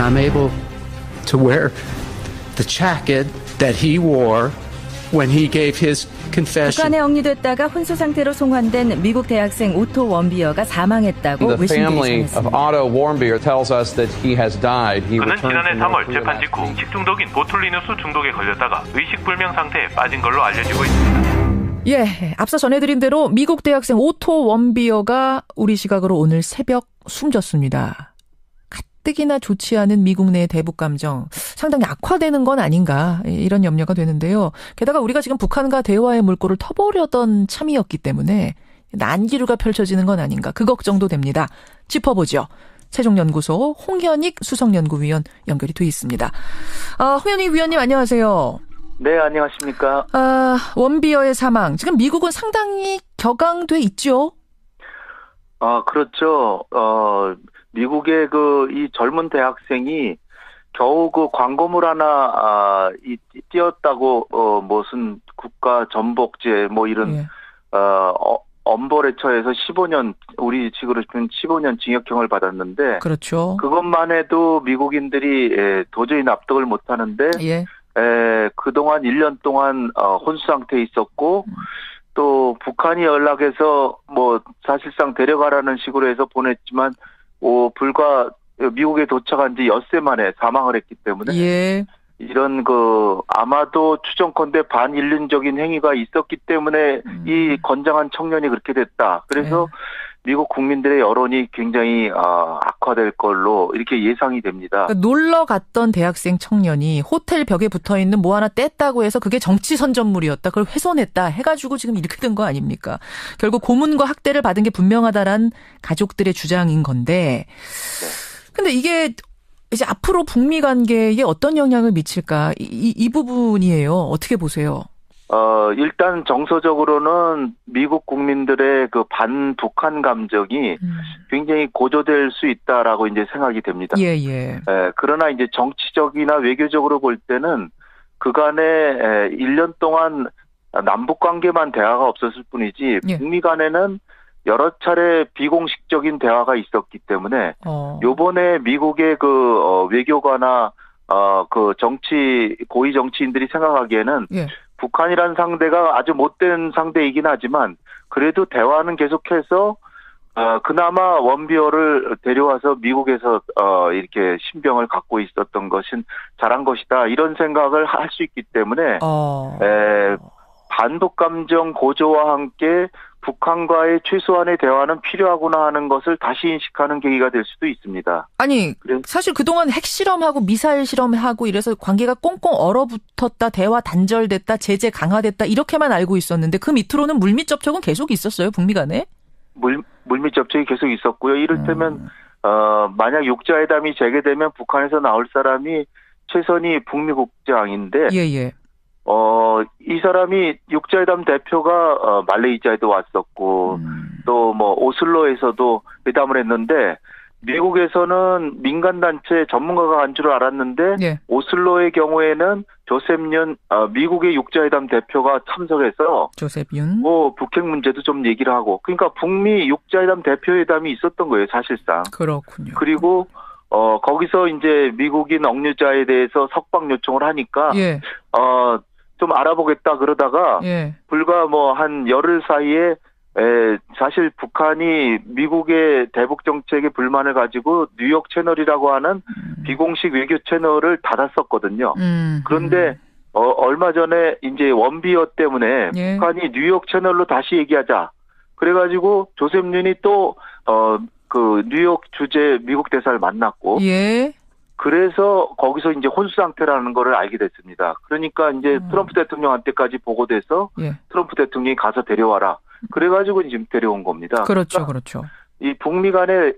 I'm able to wear the jacket that he wore when he gave his confession. 북한에 억류됐다가 혼수 상태로 송환된 미국 대학생 오토 원비어가 사망했다고 The family 외신들이 of 전했습니다. Otto Warmbier tells us that he has died. He 그는 returned 지난해 from 3월 North Korea 재판 last 직후 week. 식중독인 보툴리누스 중독에 걸렸다가 의식불명 상태에 빠진 걸로 알려지고 있습니다. 예, 앞서 전해드린 대로 미국 대학생 오토 원비어가 우리 시각으로 오늘 새벽 숨졌습니다. 가뜩이나 좋지 않은 미국 내의 대북 감정 상당히 악화되는 건 아닌가 이런 염려가 되는데요. 게다가 우리가 지금 북한과 대화의 물꼬를 터보려던 참이었기 때문에 난기류가 펼쳐지는 건 아닌가 그 걱정도 됩니다. 짚어보죠. 세종연구소 홍현익 수석연구위원 연결이 돼 있습니다. 홍현익 위원님 안녕하세요. 네, 안녕하십니까. 원비어의 사망 지금 미국은 상당히 격앙돼 있죠? 그렇죠. 미국의 이 젊은 대학생이 겨우 그 광고물 하나, 띄었다고, 무슨 국가 전복죄, 뭐 이런, 예. 엄벌에 처해서 15년, 우리 식으로 치면 15년 징역형을 받았는데, 그렇죠. 그것만 해도 미국인들이 도저히 납득을 못 하는데, 예. 그동안 1년 동안, 혼수 상태에 있었고, 또 북한이 연락해서 뭐 사실상 데려가라는 식으로 해서 보냈지만 불과 미국에 도착한 지 엿새 만에 사망을 했기 때문에 예. 이런 아마도 추정컨대 반인륜적인 행위가 있었기 때문에 이 건장한 청년이 그렇게 됐다. 그래서 미국 국민들의 여론이 굉장히 악화될 걸로 이렇게 예상이 됩니다. 그러니까 놀러 갔던 대학생 청년이 호텔 벽에 붙어있는 뭐 하나 뗐다고 해서 그게 정치 선전물이었다. 그걸 훼손했다 해가지고 지금 이렇게 된 거 아닙니까? 결국 고문과 학대를 받은 게 분명하다란 가족들의 주장인 건데 근데 이게 이제 앞으로 북미 관계에 어떤 영향을 미칠까? 이 부분이에요. 어떻게 보세요? 일단 정서적으로는 미국 국민들의 그 반북한 감정이 굉장히 고조될 수 있다라고 이제 생각이 됩니다. 예, 예. 그러나 이제 정치적이나 외교적으로 볼 때는 그간에 1년 동안 남북 관계만 대화가 없었을 뿐이지 예. 북미 간에는 여러 차례 비공식적인 대화가 있었기 때문에 요번에 미국의 외교가나 고위 정치인들이 생각하기에는 예. 북한이란 상대가 아주 못된 상대이긴 하지만 그래도 대화는 계속해서 그나마 원비어를 데려와서 미국에서 이렇게 신병을 갖고 있었던 것은 잘한 것이다 이런 생각을 할 수 있기 때문에 반북 감정 고조와 함께 북한과의 최소한의 대화는 필요하구나 하는 것을 다시 인식하는 계기가 될 수도 있습니다. 아니 사실 그동안 핵실험하고 미사일 실험하고 이래서 관계가 꽁꽁 얼어붙었다. 대화 단절됐다. 제재 강화됐다. 이렇게만 알고 있었는데 그 밑으로는 물밑 접촉은 계속 있었어요. 북미 간에? 물밑 접촉이 계속 있었고요. 이를테면 만약 육자회담이 재개되면 북한에서 나올 사람이 최선희 북미 국장인데 예예. 이 사람이 육자회담 대표가 말레이시아에도 왔었고 또 뭐 오슬로에서도 회담을 했는데 미국에서는 민간단체 전문가가 간 줄 알았는데 예. 오슬로의 경우에는 조셉 윤 미국의 육자회담 대표가 참석해서 조셉 윤. 뭐 북핵 문제도 좀 얘기를 하고 그러니까 북미 육자회담 대표회담이 있었던 거예요 사실상. 그렇군요. 그리고 거기서 이제 미국인 억류자에 대해서 석방 요청을 하니까 예. 좀 알아보겠다 그러다가 예. 불과 뭐 한 열흘 사이에 사실 북한이 미국의 대북 정책에 불만을 가지고 뉴욕 채널이라고 하는 비공식 외교 채널을 닫았었거든요. 그런데 얼마 전에 이제 원비어 때문에 예. 북한이 뉴욕 채널로 다시 얘기하자. 그래가지고 조셉 윤이 또 뉴욕 주재 미국 대사를 만났고. 예. 그래서 거기서 이제 혼수 상태라는 거를 알게 됐습니다. 그러니까 이제 트럼프 대통령한테까지 보고돼서 예. 트럼프 대통령이 가서 데려와라. 그래가지고 지금 데려온 겁니다. 그렇죠, 그러니까 그렇죠. 이 북미 간의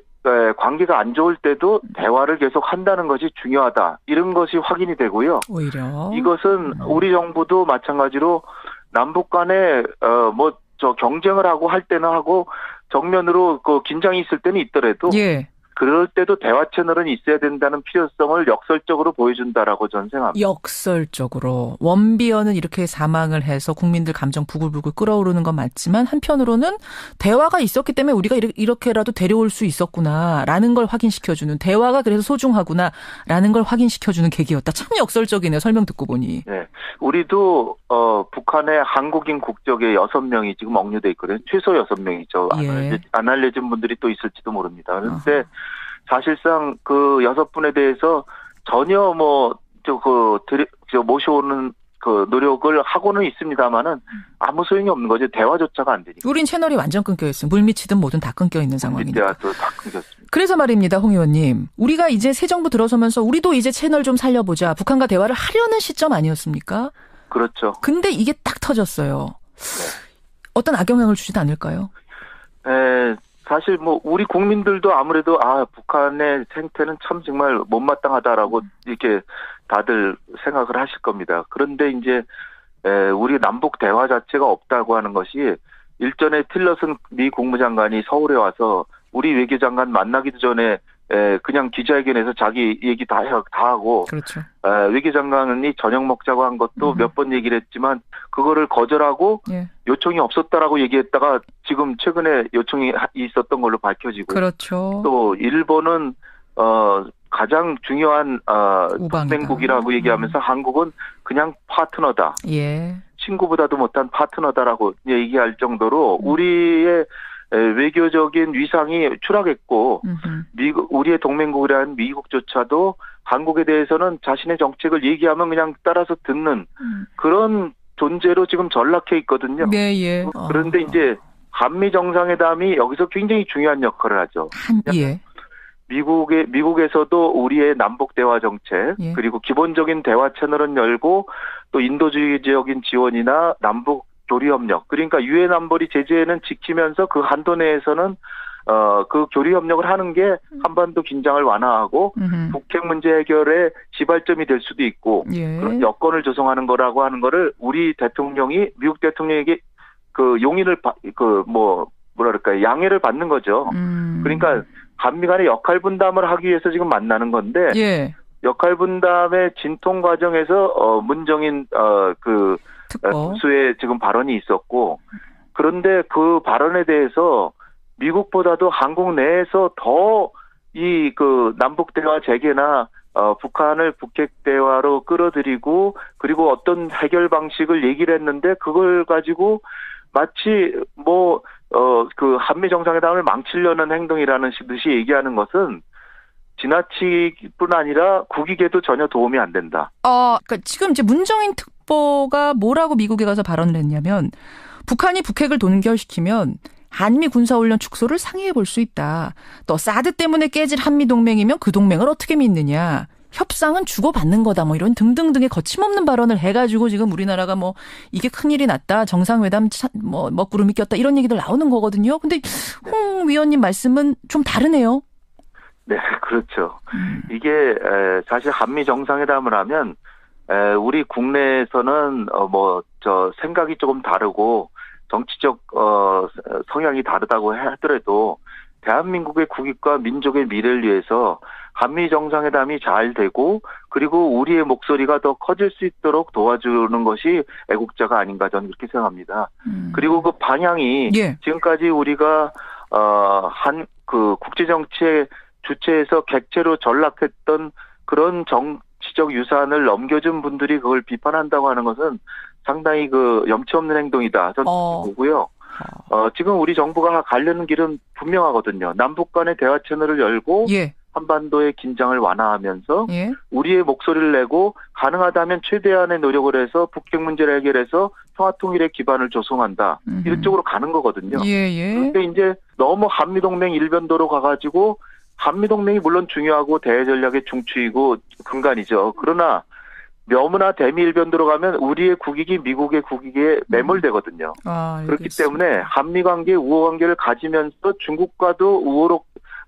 관계가 안 좋을 때도 대화를 계속 한다는 것이 중요하다. 이런 것이 확인이 되고요. 오히려 이것은 우리 정부도 마찬가지로 남북 간에 경쟁을 하고 할 때는 하고 정면으로 긴장이 있을 때는 있더라도 예. 그럴 때도 대화 채널은 있어야 된다는 필요성을 역설적으로 보여준다라고 저는 생각합니다. 역설적으로. 원비어는 이렇게 사망을 해서 국민들 감정 부글부글 끓어오르는 건 맞지만 한편으로는 대화가 있었기 때문에 우리가 이렇게라도 데려올 수 있었구나라는 걸 확인시켜주는, 대화가 그래서 소중하구나라는 걸 확인시켜주는 계기였다. 참 역설적이네요. 설명 듣고 보니. 네, 우리도 북한에 한국인 국적의 6명이 지금 억류돼 있거든요. 최소 6명이죠. 예. 안 알려진 분들이 또 있을지도 모릅니다. 그런데 사실상 그 6분에 대해서 전혀 모셔오는 그 노력을 하고는 있습니다만은 아무 소용이 없는 거죠. 대화조차가 안 되니까. 우린 채널이 완전 끊겨 있어요. 물밑이든 뭐든 다 끊겨 있는 상황이니까. 대화도 다 끊겼습니다. 그래서 말입니다, 홍 의원님. 우리가 이제 새 정부 들어서면서 우리도 이제 채널 좀 살려보자. 북한과 대화를 하려는 시점 아니었습니까? 그렇죠. 근데 이게 딱 터졌어요. 어떤 악영향을 주지도 않을까요? 사실 우리 국민들도 아무래도 북한의 생태는 참 정말 못마땅하다라고 이렇게 다들 생각을 하실 겁니다. 그런데 이제 우리 남북 대화 자체가 없다고 하는 것이 일전에 틸러슨 미 국무장관이 서울에 와서 우리 외교장관 만나기도 전에 그냥 기자회견에서 자기 얘기 다 하고. 그렇죠. 외교장관이 저녁 먹자고 한 것도 몇 번 얘기를 했지만 그거를 거절하고 예. 요청이 없었다라고 얘기했다가 지금 최근에 요청이 있었던 걸로 밝혀지고. 그렇죠. 또 일본은 가장 중요한 동맹국이라고 얘기하면서 한국은 그냥 파트너다. 예. 친구보다도 못한 파트너다라고 얘기할 정도로 우리의 외교적인 위상이 추락했고 우리의 동맹국이라는 미국조차도 한국에 대해서는 자신의 정책을 얘기하면 그냥 따라서 듣는 그런 존재로 지금 전락해 있거든요. 네, 예. 그런데 이제 한미 정상회담이 여기서 굉장히 중요한 역할을 하죠. 예. 미국에서도 우리의 남북 대화 정책, 예. 그리고 기본적인 대화 채널은 열고 또 인도주의적인 지원이나 남북 교류협력, 그러니까 유엔 안보리 제재는 지키면서 그 한도 내에서는 그 교류협력을 하는 게 한반도 긴장을 완화하고 북핵 문제 해결의 지발점이 될 수도 있고 예. 그런 여건을 조성하는 거라고 하는 거를 우리 대통령이 미국 대통령에게 그 용인을 양해를 받는 거죠. 그러니까 한미 간의 역할 분담을 하기 위해서 지금 만나는 건데 예. 역할 분담의 진통 과정에서 문정인 특수의 지금 발언이 있었고, 그런데 그 발언에 대해서 미국보다도 한국 내에서 더 남북 대화 재개나 북한을 북핵 대화로 끌어들이고 그리고 어떤 해결 방식을 얘기를 했는데 그걸 가지고 마치 한미 정상회담을 망치려는 행동이라는 듯이 얘기하는 것은 지나치기뿐 아니라 국익에도 전혀 도움이 안 된다. 그러니까 지금 이제 문정인 특보가 뭐라고 미국에 가서 발언을 했냐면 북한이 북핵을 동결시키면 한미 군사훈련 축소를 상의해 볼 수 있다. 또 사드 때문에 깨질 한미 동맹이면 그 동맹을 어떻게 믿느냐. 협상은 주고받는 거다. 이런 등등등의 거침없는 발언을 해가지고 지금 우리나라가 이게 큰일이 났다. 정상회담 먹구름이 꼈다. 이런 얘기들 나오는 거거든요. 근데 홍 위원님 말씀은 좀 다르네요. 네, 그렇죠. 이게 사실 한미 정상회담을 하면 우리 국내에서는 생각이 조금 다르고 정치적 성향이 다르다고 하더라도 대한민국의 국익과 민족의 미래를 위해서 한미 정상회담이 잘 되고 그리고 우리의 목소리가 더 커질 수 있도록 도와주는 것이 애국자가 아닌가 저는 그렇게 생각합니다. 그리고 그 방향이 예. 지금까지 우리가 국제정치의 주체에서 객체로 전락했던 그런 정치적 유산을 넘겨준 분들이 그걸 비판한다고 하는 것은 상당히 염치 없는 행동이다. 저는 보고요. 지금 우리 정부가 가려는 길은 분명하거든요. 남북 간의 대화 채널을 열고 예. 한반도의 긴장을 완화하면서 예. 우리의 목소리를 내고 가능하다면 최대한의 노력을 해서 북핵 문제를 해결해서 평화통일의 기반을 조성한다. 이런 쪽으로 가는 거거든요. 예. 그런데 이제 너무 한미동맹 일변도로 가가지고 한미동맹이 물론 중요하고 대외전략의 중추이고 근간이죠. 그러나 너무나 대미일변도로 가면 우리의 국익이 미국의 국익에 매몰되거든요. 그렇기 때문에 한미관계 우호관계를 가지면서 중국과도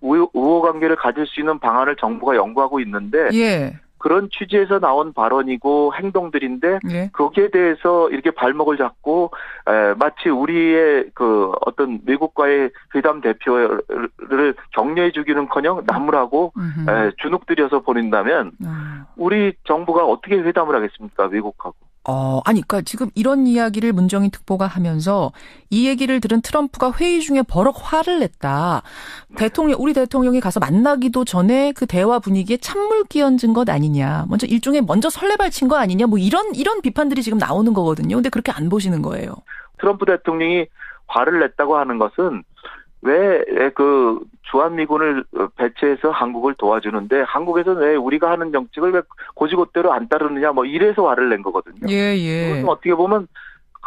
우호관계를 가질 수 있는 방안을 정부가 연구하고 있는데 예. 그런 취지에서 나온 발언이고 행동들인데 예. 거기에 대해서 이렇게 발목을 잡고 마치 우리의 그 어떤 미국과의 회담 대표를 격려해 주기는커녕 나무라고 주눅들여서 보낸다면 우리 정부가 어떻게 회담을 하겠습니까? 미국하고. 아니, 그러니까 지금 이런 이야기를 문정인 특보가 하면서 이 얘기를 들은 트럼프가 회의 중에 버럭 화를 냈다. 우리 대통령이 가서 만나기도 전에 그 대화 분위기에 찬물 끼얹은 것 아니냐. 먼저 설레발친 거 아니냐. 뭐 이런 비판들이 지금 나오는 거거든요. 근데 그렇게 안 보시는 거예요. 트럼프 대통령이 화를 냈다고 하는 것은 왜 그 주한미군을 배치해서 한국을 도와주는데 한국에서는 왜 우리가 하는 정책을 왜 고지고대로 안 따르느냐 뭐 이래서 화를 낸 거거든요. 예. 그것은 어떻게 보면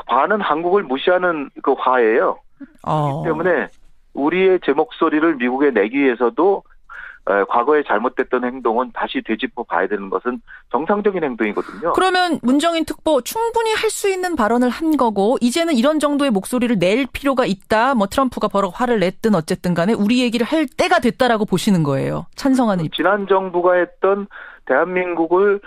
반은 한국을 무시하는 그 화예요. 그렇기 때문에 우리의 제 목소리를 미국에 내기 위해서도 과거에 잘못됐던 행동은 다시 되짚어 봐야 되는 것은 정상적인 행동이거든요. 그러면 문정인 특보 충분히 할 수 있는 발언을 한 거고 이제는 이런 정도의 목소리를 낼 필요가 있다. 뭐 트럼프가 버럭 화를 냈든 어쨌든 간에 우리 얘기를 할 때가 됐다라고 보시는 거예요. 찬성하는 입장. 지난 정부가 했던 대한민국을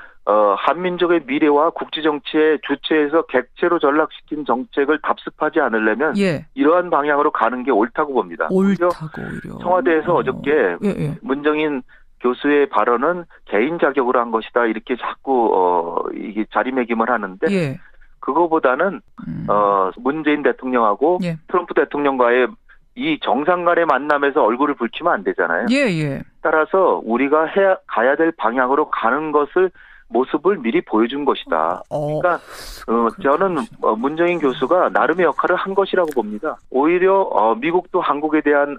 한민족의 미래와 국제정치의 주체에서 객체로 전락시킨 정책을 답습하지 않으려면 이러한 방향으로 가는 게 옳다고 봅니다. 옳다고 오히려. 청와대에서 어저께 문정인 교수의 발언은 개인 자격으로 한 것이다 이렇게 자꾸 이게 자리매김을 하는데 그거보다는 문재인 대통령하고 트럼프 대통령과의 이 정상 간의 만남에서 얼굴을 붉히면 안 되잖아요. 따라서 우리가 가야 될 방향으로 가는 것을 모습을 미리 보여준 것이다. 그러니까 저는 문정인 교수가 나름의 역할을 한 것이라고 봅니다. 오히려 미국도 한국에 대한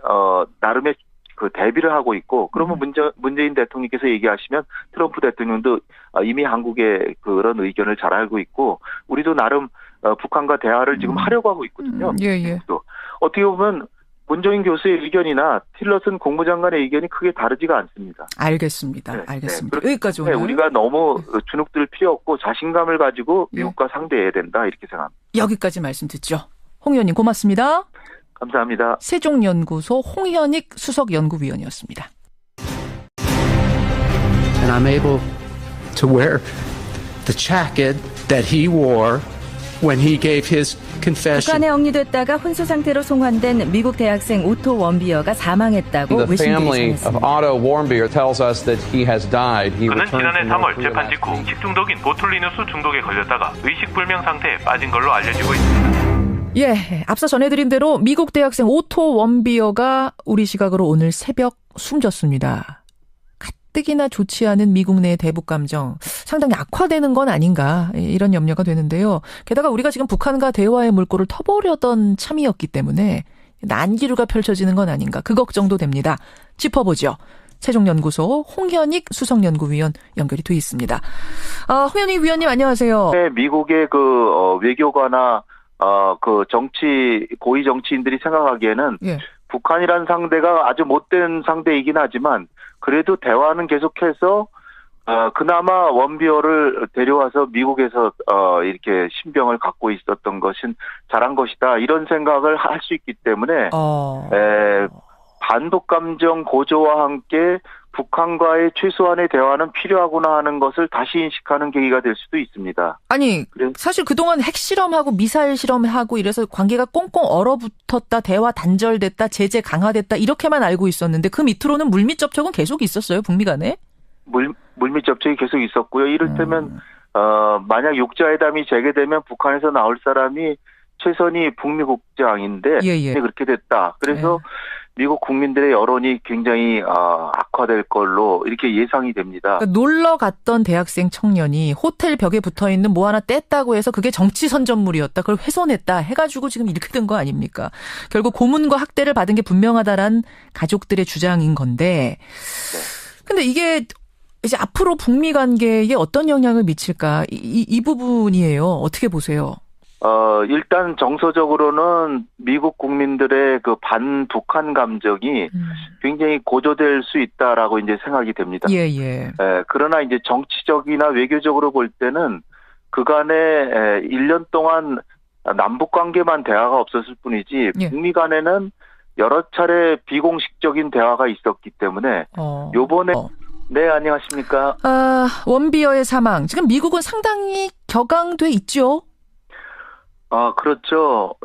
나름의 그 대비를 하고 있고 그러면 문재인 대통령께서 얘기하시면 트럼프 대통령도 이미 한국의 그런 의견을 잘 알고 있고 우리도 나름 북한과 대화를 지금 하려고 하고 있거든요. 또 어떻게 보면 문정인 교수의 의견이나 틸러슨 국무장관의 의견이 크게 다르지가 않습니다. 알겠습니다. 여기까지 오늘. 우리가 너무 주눅들 필요 없고 자신감을 가지고 미국과 상대해야 된다 이렇게 생각합니다. 여기까지 말씀 듣죠. 홍 의원님 고맙습니다. 감사합니다. 세종연구소 홍현익 수석연구위원이었습니다. And I'm able to wear the jacket that he wore when he gave his confession. 북한에 억류됐다가 혼수 상태로 송환된 미국 대학생 오토 원비어가 사망했다고 The family 외신들이 of Otto Warmbier tells us that he has died. 그는 지난해 3월 재판 직후 식중독인 보툴리누스 중독에 걸렸다가 의식불명 상태에 빠진 걸로 알려지고 있습니다. 앞서 전해드린 대로 미국 대학생 오토 원비어가 우리 시각으로 오늘 새벽 숨졌습니다. 가뜩이나 좋지 않은 미국 내의 대북 감정 상당히 악화되는 건 아닌가 이런 염려가 되는데요. 게다가 우리가 지금 북한과 대화의 물꼬를 터보려던 참이었기 때문에 난기류가 펼쳐지는 건 아닌가 그 걱정도 됩니다. 짚어보죠. 세종연구소 홍현익 수석연구위원 연결이 돼 있습니다. 홍현익 위원님 안녕하세요. 네, 미국의 그 외교관이나 그 고위 정치인들이 생각하기에는 북한이란 상대가 아주 못된 상대이긴 하지만 그래도 대화는 계속해서 그나마 원비어를 데려와서 미국에서 이렇게 신병을 갖고 있었던 것은 잘한 것이다 이런 생각을 할 수 있기 때문에 반독 감정 고조와 함께 북한과의 최소한의 대화는 필요하구나 하는 것을 다시 인식하는 계기가 될 수도 있습니다. 아니 사실 그동안 핵실험하고 미사일 실험하고 이래서 관계가 꽁꽁 얼어붙었다 대화 단절됐다 제재 강화됐다 이렇게만 알고 있었는데 그 밑으로는 물밑 접촉은 계속 있었어요 북미 간에? 물밑 접촉이 계속 있었고요. 이를테면 만약 육자회담이 재개되면 북한에서 나올 사람이 최선희 북미 국장인데 그렇게 됐다. 그래서 미국 국민들의 여론이 굉장히 악화될 걸로 이렇게 예상이 됩니다. 그러니까 놀러 갔던 대학생 청년이 호텔 벽에 붙어있는 뭐 하나 뗐다고 해서 그게 정치 선전물이었다. 그걸 훼손했다 해가지고 지금 이렇게 된 거 아닙니까? 결국 고문과 학대를 받은 게 분명하다란 가족들의 주장인 건데 근데 이게 이제 앞으로 북미 관계에 어떤 영향을 미칠까? 이 부분이에요. 어떻게 보세요? 일단 정서적으로는 미국 국민들의 그 반북한 감정이 굉장히 고조될 수 있다라고 이제 생각이 됩니다. 그러나 이제 정치적이나 외교적으로 볼 때는 그간에 1년 동안 남북 관계만 대화가 없었을 뿐이지 북미 간에는 여러 차례 비공식적인 대화가 있었기 때문에 요번에 네, 안녕하십니까. 원비어의 사망. 지금 미국은 상당히 격앙돼 있죠? 그렇죠.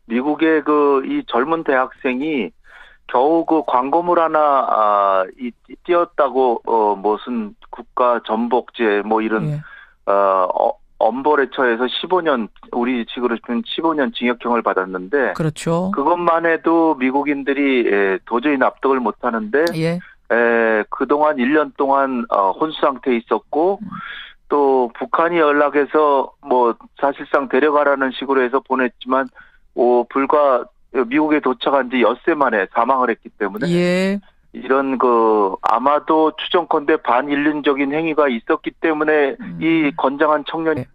미국의 이 젊은 대학생이 겨우 광고물 하나, 띄었다고, 무슨 국가 전복죄, 이런, 예. 엄벌에 처해서 15년, 우리 식으로 치면 15년 징역형을 받았는데, 그렇죠. 그것만 해도 미국인들이 도저히 납득을 못 하는데, 예. 그동안 1년 동안 혼수 상태에 있었고 또 북한이 연락해서 사실상 데려가라는 식으로 해서 보냈지만 불과 미국에 도착한 지 엿새 만에 사망을 했기 때문에 예. 이런 아마도 추정컨대 반인륜적인 행위가 있었기 때문에 이 건장한 청년 네.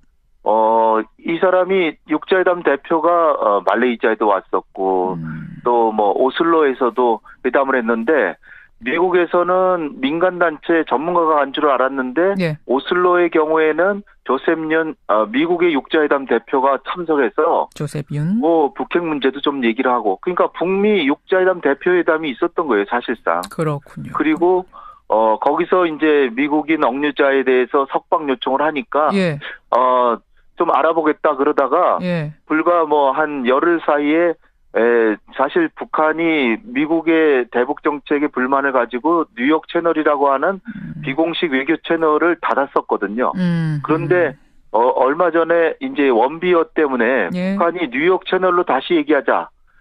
이 사람이 육자회담 대표가 말레이시아에도 왔었고 또 오슬로에서도 회담을 했는데 미국에서는 민간단체 전문가가 간 줄 알았는데 예. 오슬로의 경우에는 조셉 윤 미국의 육자회담 대표가 참석해서 조셉 윤. 북핵 문제도 좀 얘기를 하고 그러니까 북미 육자회담 대표회담이 있었던 거예요 사실상. 그렇군요. 그리고 거기서 이제 미국인 억류자에 대해서 석방 요청을 하니까 예. 좀 알아보겠다 그러다가 예. 불과 한 열흘 사이에 사실 북한이 미국의 대북 정책에 불만을 가지고 뉴욕 채널이라고 하는 비공식 외교 채널을 닫았었거든요. 그런데 얼마 전에 이제 원비어 때문에 예. 북한이 뉴욕 채널로 다시 얘기하자.